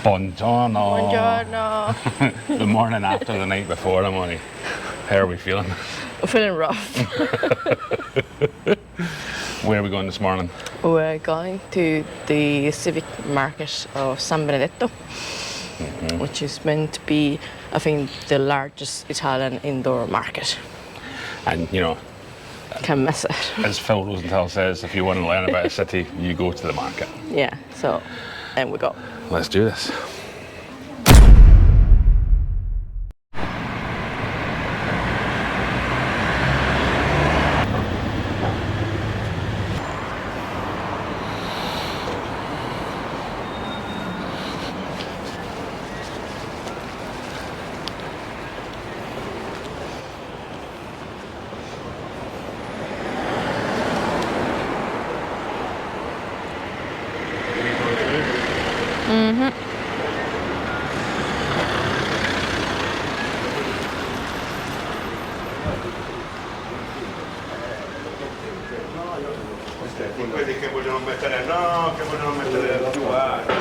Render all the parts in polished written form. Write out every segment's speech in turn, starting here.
Buongiorno. Buongiorno. The morning after the night before, I'm only. How are we feeling? I'm feeling rough. Where are we going this morning? We're going to the civic market of San Benedetto, which is meant to be, I think, the largest Italian indoor market. And you know, Can't miss it. as Phil Rosenthal says, if you want to learn about a city, you go to the market. Yeah, so, and we go. Let's do this. Quelli che vogliono mettere no, che vogliono mettere più alto.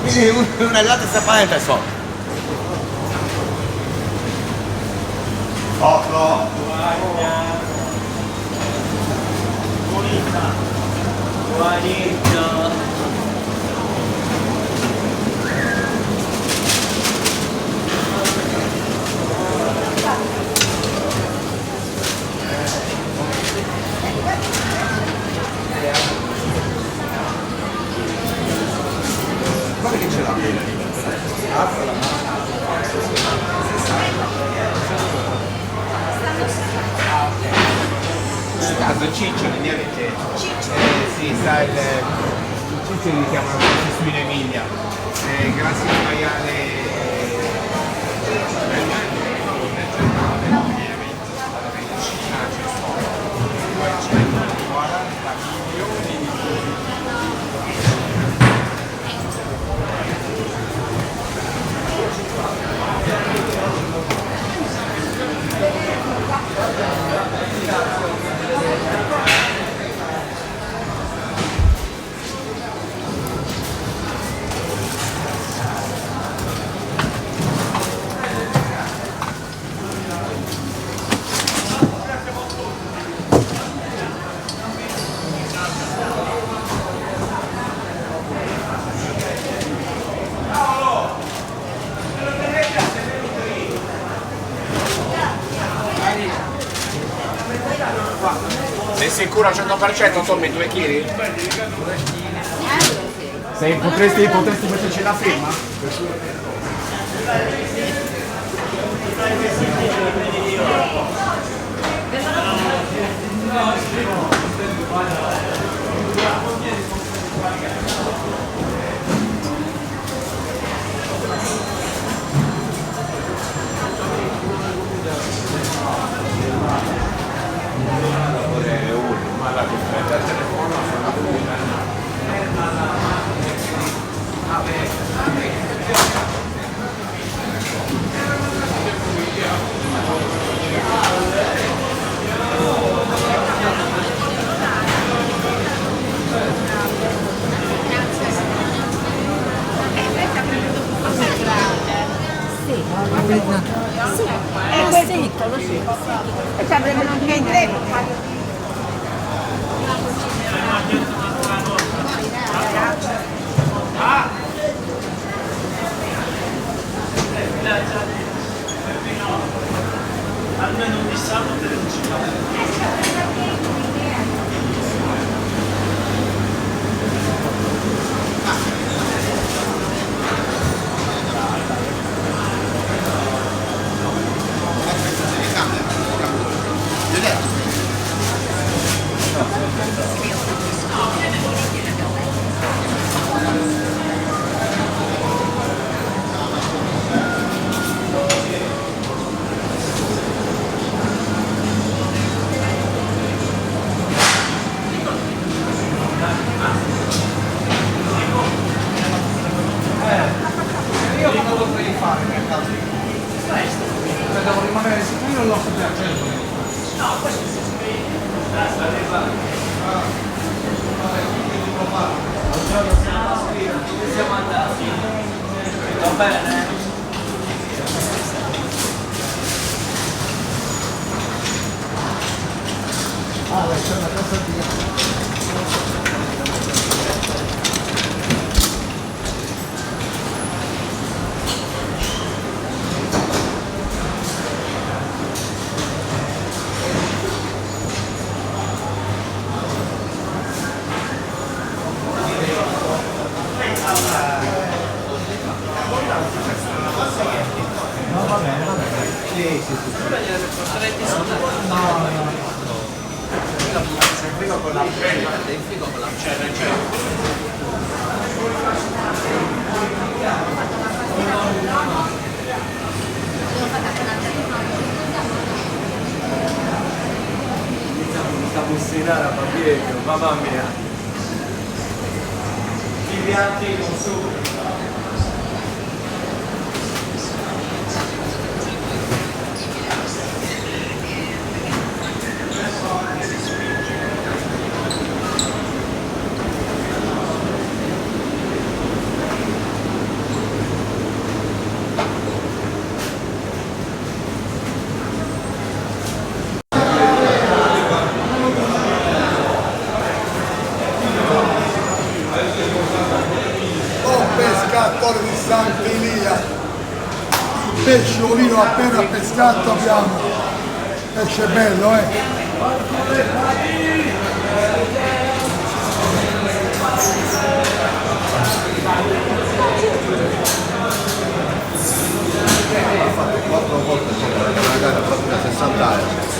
Quindi una latte sta pagando e so. Otto. Guarda che ce l'ha. Caso Ciccio, ne avete? Sì, sta il Ciccio li chiamano forse su in Emilia. Grazie al maiale. Sei sicuro al 100% Tommy 2 kg? Potresti metterci la firma? E ci avrebbero anche in tempo. Almeno un sabato e un città. Io cosa potrei fare nel caso di devo rimanere sicuro, io non lo so più accento. No, questo si siamo andati. Va bene? C'è una cosa di... No, va bene, va bene. Sì, sì, sì. Frigo con la Questa bussinara fa vieglio, mamma mia. I piatti non sono. Torre di Sant'Elia, il pesciolino appena pescato abbiamo, pesce bello Ha fatto 4 volte sopra la gara proprio da 60 euro.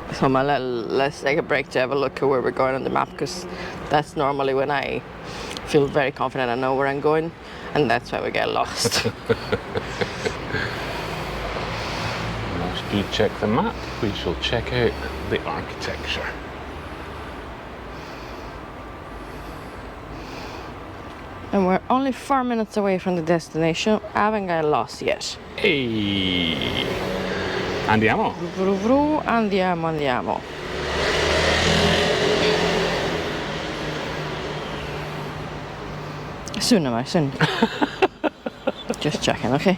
Insomma, let's take a break to have a look at where we're going on the map, because that's normally when I feel very confident I know where I'm going, and that's why we get lost. Whilst you check the map, we shall check out the architecture. And we're only 4 minutes away from the destination. I haven't got lost yet. Ehi! Andiamo! Vru vru, andiamo, andiamo. Soon, am I? Soon. Just checking, okay?